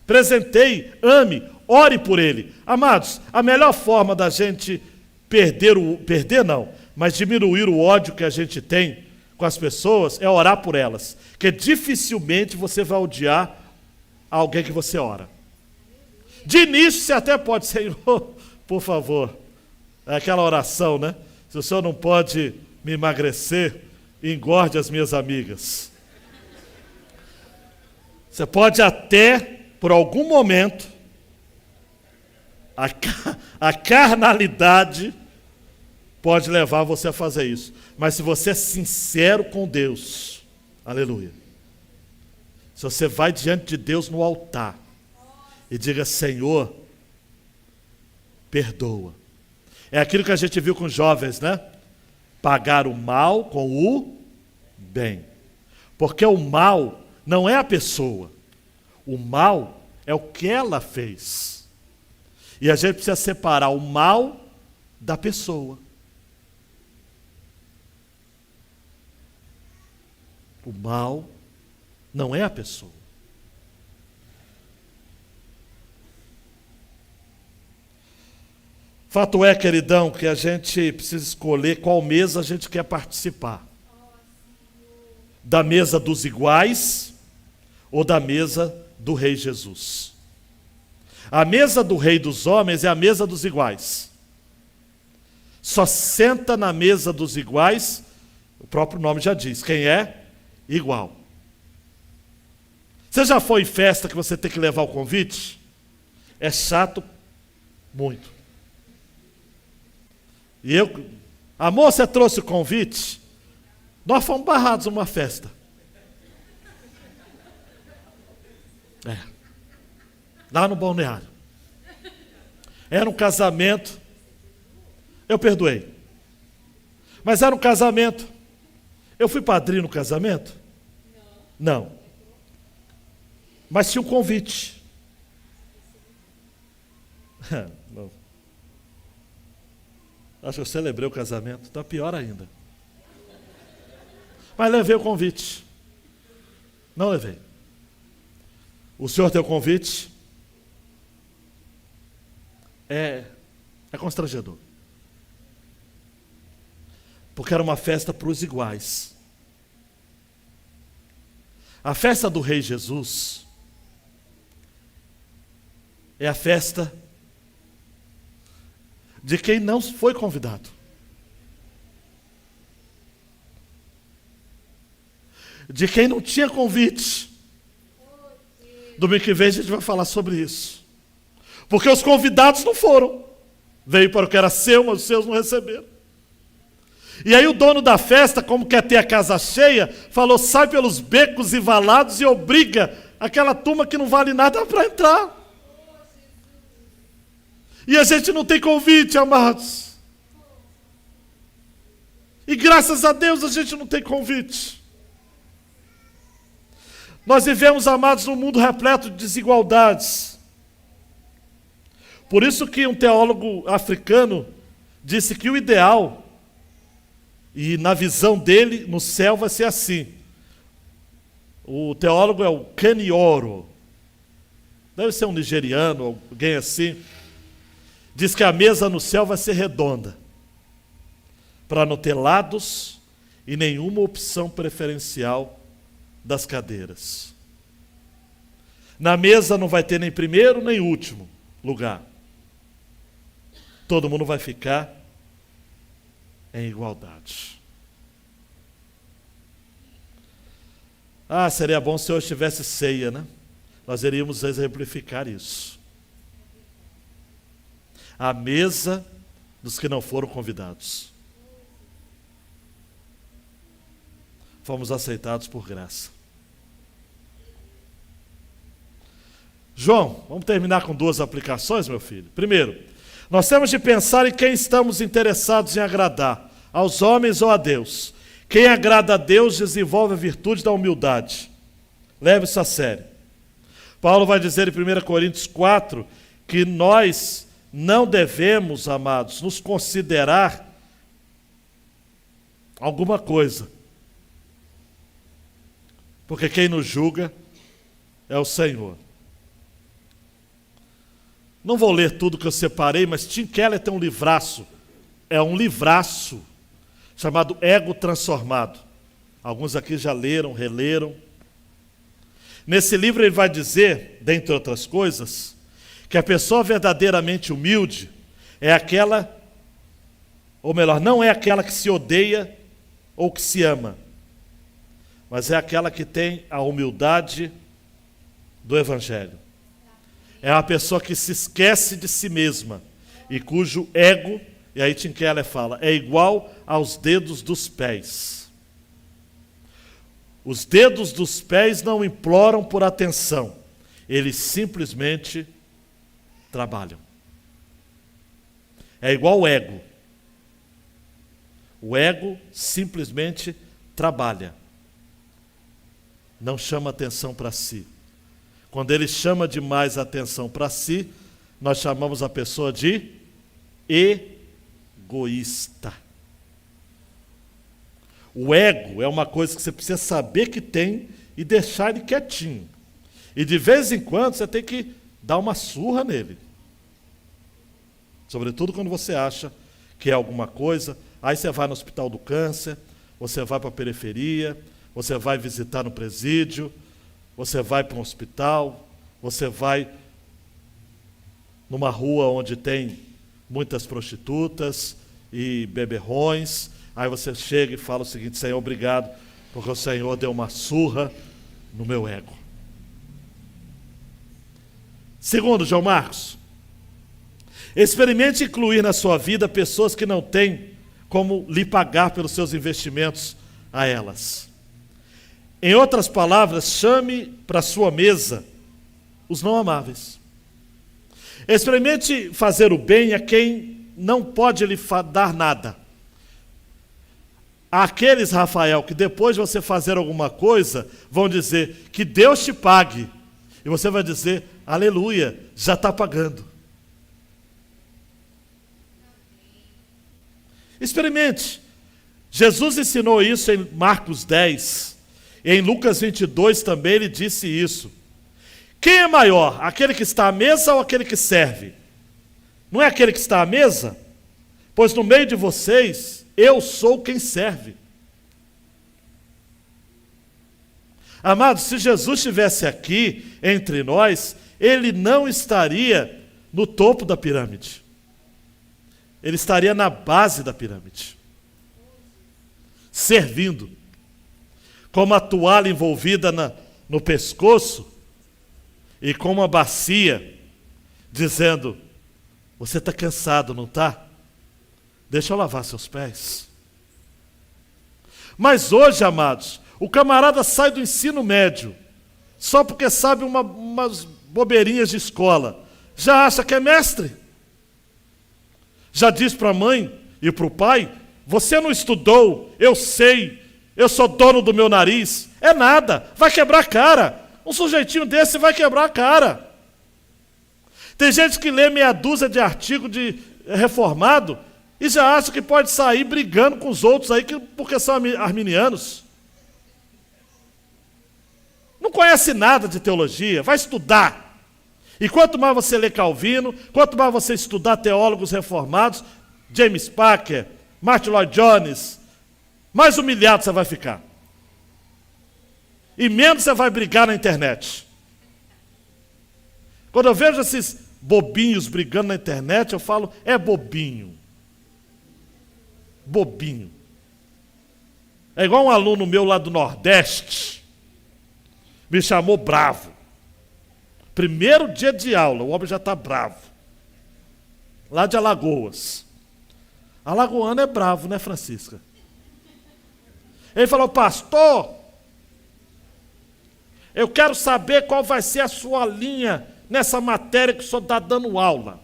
A: Presenteie, ame, ore por ele. Amados, a melhor forma da gente mas diminuir o ódio que a gente tem com as pessoas é orar por elas. Porque dificilmente você vai odiar alguém que você ora. De início você até pode, Senhor, por favor. É aquela oração, né? Se o Senhor não pode me emagrecer, engorde as minhas amigas. Você pode até, por algum momento, a carnalidade pode levar você a fazer isso. Mas se você é sincero com Deus, aleluia. Se você vai diante de Deus no altar e diga, Senhor, perdoa. É aquilo que a gente viu com os jovens, né? Pagar o mal com o bem. Porque o mal não é a pessoa. O mal é o que ela fez. E a gente precisa separar o mal da pessoa. O mal não é a pessoa. Fato é, queridão, que a gente precisa escolher qual mesa a gente quer participar. Da mesa dos iguais ou da mesa do Rei Jesus. A mesa do Rei dos homens é a mesa dos iguais. Só senta na mesa dos iguais, o próprio nome já diz, quem é igual. Você já foi em festa que você tem que levar o convite? É chato muito. E a moça trouxe o convite, nós fomos barrados numa festa. Lá no balneário. Era um casamento, eu perdoei. Mas era um casamento. Eu fui padrinho no casamento? Não. Mas tinha um convite. Não. Acho que eu celebrei o casamento, está pior ainda. Mas levei o convite. Não levei. O senhor tem o convite? É constrangedor. Porque era uma festa para os iguais. A festa do Rei Jesus é a festa de quem não foi convidado. De quem não tinha convite. Domingo que vem a gente vai falar sobre isso. Porque os convidados não foram. Veio para o que era seu, mas os seus não receberam. E aí o dono da festa, como quer ter a casa cheia, falou, sai pelos becos e valados e obriga aquela turma que não vale nada para entrar. E a gente não tem convite, amados. E graças a Deus a gente não tem convite. Nós vivemos, amados, num mundo repleto de desigualdades. Por isso que um teólogo africano disse que o ideal, e na visão dele, no céu vai ser assim. O teólogo é o Kanioro. Deve ser um nigeriano, alguém assim. Diz que a mesa no céu vai ser redonda, para não ter lados e nenhuma opção preferencial das cadeiras. Na mesa não vai ter nem primeiro nem último lugar. Todo mundo vai ficar em igualdade. Seria bom se hoje tivesse ceia, né? Nós iríamos exemplificar isso. A mesa dos que não foram convidados. Fomos aceitados por graça. João, vamos terminar com 2 aplicações, meu filho. Primeiro, nós temos de pensar em quem estamos interessados em agradar, aos homens ou a Deus. Quem agrada a Deus desenvolve a virtude da humildade. Leve isso a sério. Paulo vai dizer em 1 Coríntios 4 que nós não devemos, amados, nos considerar alguma coisa. Porque quem nos julga é o Senhor. Não vou ler tudo que eu separei, mas Tim Keller tem um livraço. É um livraço chamado Ego Transformado. Alguns aqui já leram, releram. Nesse livro ele vai dizer, dentre outras coisas, que a pessoa verdadeiramente humilde é aquela, ou melhor, não é aquela que se odeia ou que se ama, mas é aquela que tem a humildade do Evangelho. É uma pessoa que se esquece de si mesma e cujo ego, e aí Tim Keller fala, é igual aos dedos dos pés. Os dedos dos pés não imploram por atenção, eles simplesmente trabalham. É igual o ego. O ego simplesmente trabalha. Não chama atenção para si. Quando ele chama demais a atenção para si, nós chamamos a pessoa de egoísta. O ego é uma coisa que você precisa saber que tem e deixar ele quietinho. E de vez em quando você tem que dar uma surra nele. Sobretudo quando você acha que é alguma coisa, aí você vai no hospital do câncer, você vai para a periferia, você vai visitar no presídio, você vai para um hospital, você vai numa rua onde tem muitas prostitutas e beberrões, aí você chega e fala o seguinte: Senhor, obrigado, porque o Senhor deu uma surra no meu ego. Segundo, João Marcos, experimente incluir na sua vida pessoas que não têm como lhe pagar pelos seus investimentos a elas. Em outras palavras, chame para a sua mesa os não amáveis. Experimente fazer o bem a quem não pode lhe dar nada. Aqueles, Rafael, que depois de você fazer alguma coisa, vão dizer que Deus te pague. E você vai dizer, aleluia, já está pagando. Experimente. Jesus ensinou isso em Marcos 10. E em Lucas 22 também ele disse isso. Quem é maior, aquele que está à mesa ou aquele que serve? Não é aquele que está à mesa? Pois no meio de vocês, eu sou quem serve. Amados, se Jesus estivesse aqui entre nós, ele não estaria no topo da pirâmide. Ele estaria na base da pirâmide, servindo, com uma toalha envolvida no pescoço e com uma bacia, dizendo, você está cansado, não está? Deixa eu lavar seus pés. Mas hoje, amados, o camarada sai do ensino médio, só porque sabe umas bobeirinhas de escola, já acha que é mestre. Já diz para a mãe e para o pai, você não estudou, eu sei, eu sou dono do meu nariz. É nada, vai quebrar a cara. Um sujeitinho desse vai quebrar a cara. Tem gente que lê meia dúzia de artigo de reformado e já acha que pode sair brigando com os outros aí porque são arminianos. Não conhece nada de teologia, vai estudar. E quanto mais você lê Calvino, quanto mais você estudar teólogos reformados, James Packer, Martin Lloyd Jones, mais humilhado você vai ficar. E menos você vai brigar na internet. Quando eu vejo esses bobinhos brigando na internet, eu falo, é bobinho. Bobinho. É igual um aluno meu lá do Nordeste, me chamou bravo. Primeiro dia de aula, o homem já está bravo. Lá de Alagoas. Alagoano é bravo, né, Francisca? Ele falou, pastor, eu quero saber qual vai ser a sua linha nessa matéria que o senhor está dando aula.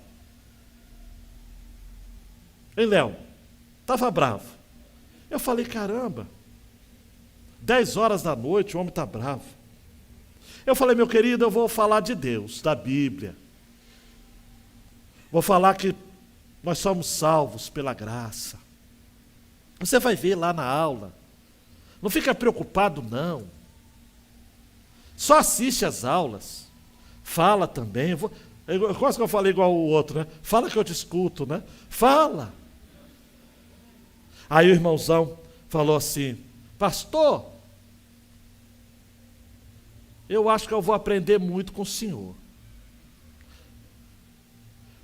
A: Hein, Léo? Estava bravo. Eu falei, caramba, 10 horas da noite, o homem está bravo. Eu falei, meu querido, eu vou falar de Deus, da Bíblia. Vou falar que nós somos salvos pela graça. Você vai ver lá na aula. Não fica preocupado, não. Só assiste às aulas. Fala também. Quase que eu falei igual o outro, né? Fala que eu te escuto, né? Fala. Aí o irmãozão falou assim: pastor, eu acho que eu vou aprender muito com o senhor.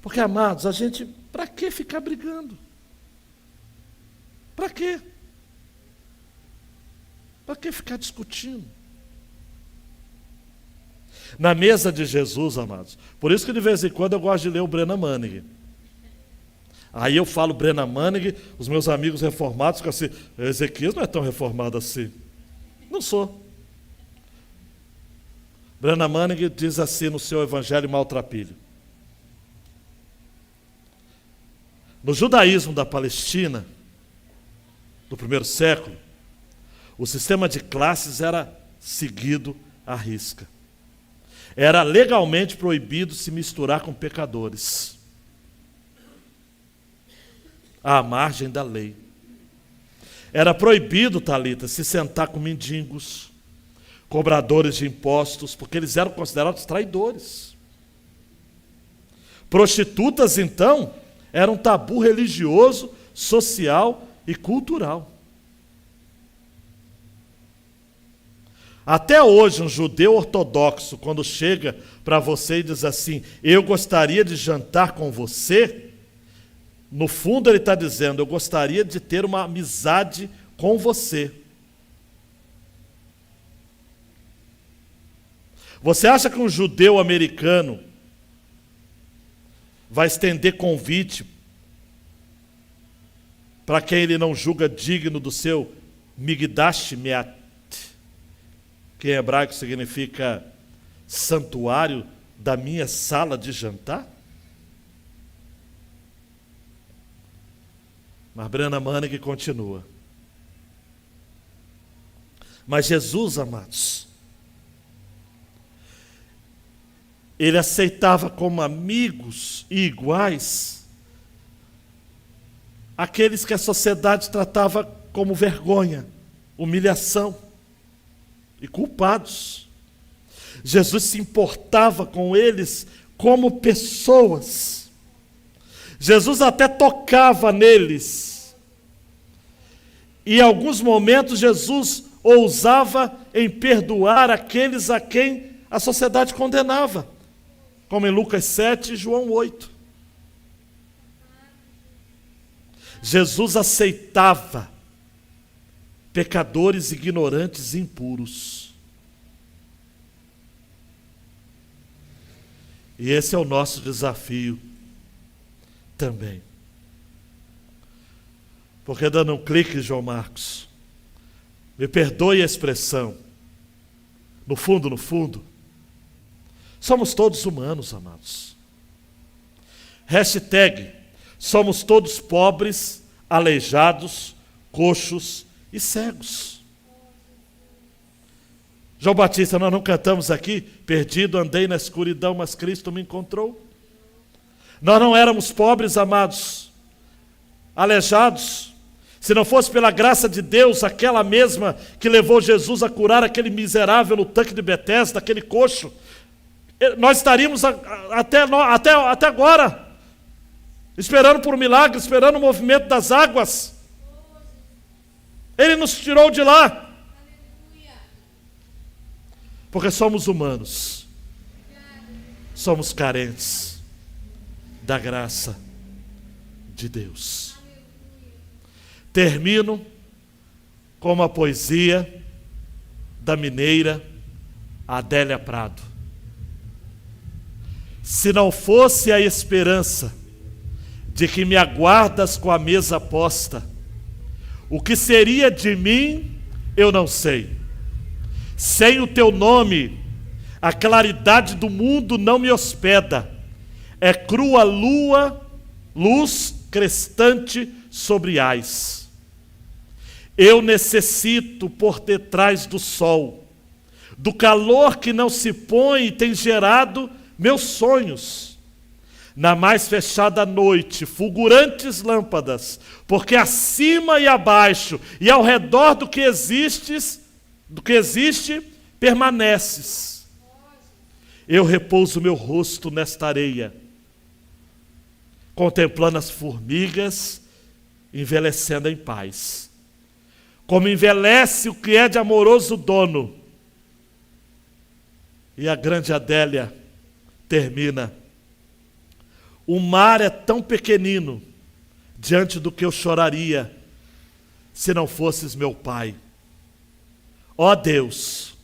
A: Porque, amados, a gente, para que ficar brigando? Para quê? Para que ficar discutindo? Na mesa de Jesus, amados. Por isso que de vez em quando eu gosto de ler o Brennan Manning. Aí eu falo Brennan Manning, os meus amigos reformados ficam assim: Ezequias não é tão reformado assim. Não sou. Brennan Manning diz assim no seu Evangelho Maltrapilho: no judaísmo da Palestina, do primeiro século, o sistema de classes era seguido à risca. Era legalmente proibido se misturar com pecadores, à margem da lei. Era proibido, Talita, se sentar com mendigos, cobradores de impostos, porque eles eram considerados traidores. Prostitutas, então, era um tabu religioso, social e cultural. Até hoje, um judeu ortodoxo, quando chega para você e diz assim: eu gostaria de jantar com você, no fundo ele está dizendo: eu gostaria de ter uma amizade com você. Você acha que um judeu americano vai estender convite para quem ele não julga digno do seu Migdash Meat, que em hebraico significa santuário da minha sala de jantar? Mas Brennan Manning continua. Mas Jesus, amados, ele aceitava como amigos e iguais aqueles que a sociedade tratava como vergonha, humilhação e culpados. Jesus se importava com eles como pessoas. Jesus até tocava neles. E em alguns momentos Jesus ousava em perdoar aqueles a quem a sociedade condenava, como em Lucas 7 e João 8. Jesus aceitava pecadores ignorantes e impuros. E esse é o nosso desafio também. Porque dando um clique, João Marcos, me perdoe a expressão, no fundo, somos todos humanos, amados. Hashtag, somos todos pobres, aleijados, coxos e cegos. João Batista, nós não cantamos aqui: perdido andei na escuridão, mas Cristo me encontrou. Nós não éramos pobres, amados, aleijados. Se não fosse pela graça de Deus, aquela mesma que levou Jesus a curar aquele miserável no tanque de Betesda, aquele coxo, nós estaríamos até agora esperando por um milagre, esperando o movimento das águas. Ele nos tirou de lá. Porque somos humanos. Somos carentes da graça de Deus. Termino com uma poesia da mineira Adélia Prado. Se não fosse a esperança de que me aguardas com a mesa posta, o que seria de mim, eu não sei. Sem o teu nome, a claridade do mundo não me hospeda. É crua lua, luz crestante sobre ais. Eu necessito por detrás do sol, do calor que não se põe e tem gerado meus sonhos. na mais fechada noite, fulgurantes lâmpadas, porque acima e abaixo e ao redor do que existe, permaneces. Eu repouso meu rosto nesta areia, contemplando as formigas, envelhecendo em paz. Como envelhece o que é de amoroso dono. E a grande Adélia termina: o mar é tão pequenino diante do que eu choraria se não fosses meu pai. Ó Deus,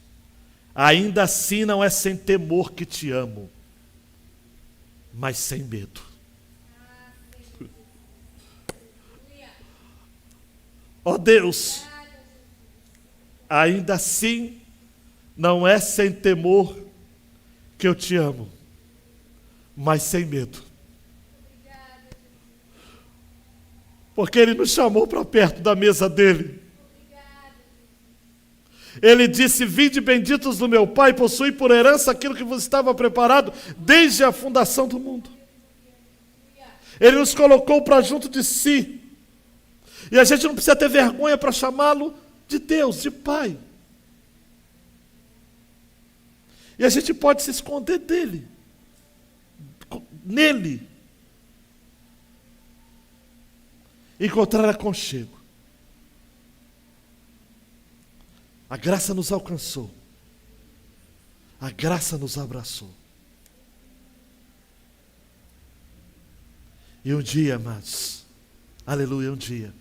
A: ainda assim não é sem temor que te amo, mas sem medo. Ó Deus, ainda assim não é sem temor que eu te amo, mas sem medo. Porque Ele nos chamou para perto da mesa dEle. Ele disse: vinde benditos do meu Pai, possuí por herança aquilo que vos estava preparado desde a fundação do mundo. Ele nos colocou para junto de si. E a gente não precisa ter vergonha para chamá-lo de Deus, de Pai. E a gente pode se esconder dele, nele, encontrar aconchego. A graça nos alcançou, a graça nos abraçou. E um dia, amados, aleluia, um dia,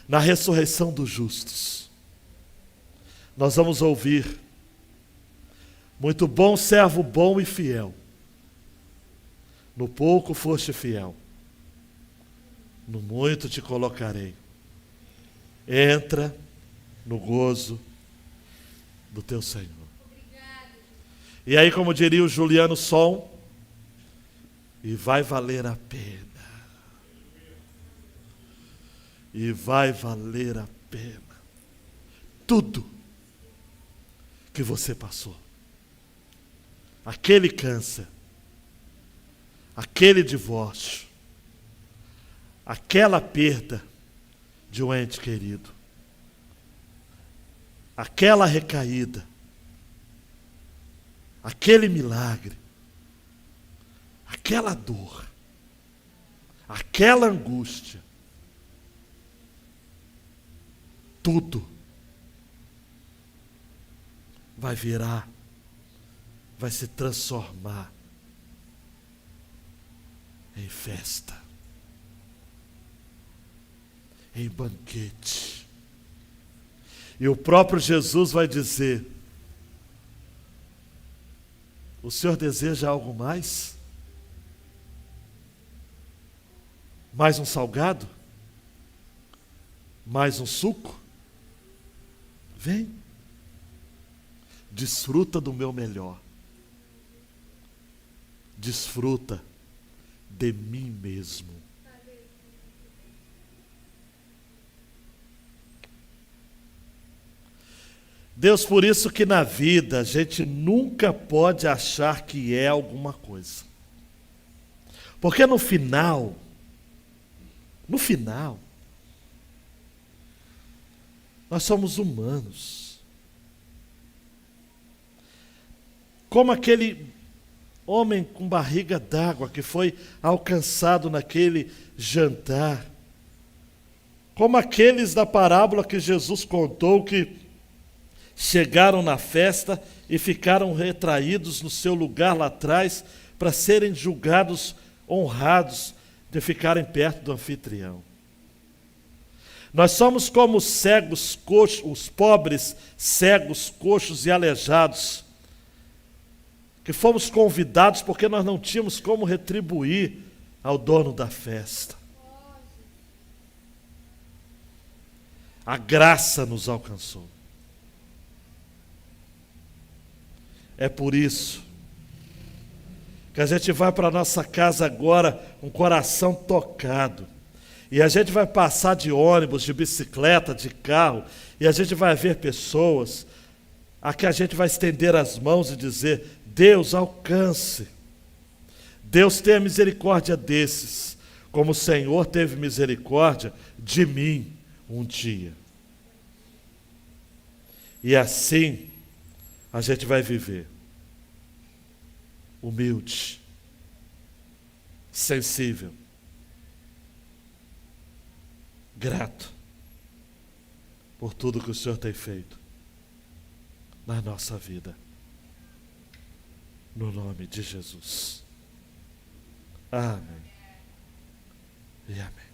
A: na ressurreição dos justos, nós vamos ouvir: muito bom servo bom e fiel, no pouco foste fiel, no muito te colocarei, entra no gozo do teu Senhor. E aí, como diria o Juliano Som, e vai valer a pena. E vai valer a pena tudo que você passou. Aquele câncer, aquele divórcio, aquela perda de um ente querido, aquela recaída, aquele milagre, aquela dor, aquela angústia, tudo vai virar, vai se transformar em festa, em banquete. E o próprio Jesus vai dizer: o Senhor deseja algo mais? Mais um salgado? Mais um suco? Vem, desfruta do meu melhor, desfruta de mim mesmo. Deus, por isso que na vida a gente nunca pode achar que é alguma coisa. Porque no final, nós somos humanos. Como aquele homem com barriga d'água que foi alcançado naquele jantar. Como aqueles da parábola que Jesus contou que chegaram na festa e ficaram retraídos no seu lugar lá atrás para serem julgados, honrados de ficarem perto do anfitrião. Nós somos como os cegos, coxos, os pobres cegos, coxos e aleijados, que fomos convidados porque nós não tínhamos como retribuir ao dono da festa. A graça nos alcançou. É por isso que a gente vai para a nossa casa agora com o coração tocado. E a gente vai passar de ônibus, de bicicleta, de carro, e a gente vai ver pessoas a que a gente vai estender as mãos e dizer: Deus, alcance. Deus tenha misericórdia desses, como o Senhor teve misericórdia de mim um dia. E assim a gente vai viver humilde, sensível, grato por tudo que o Senhor tem feito na nossa vida. No nome de Jesus. Amém. E amém.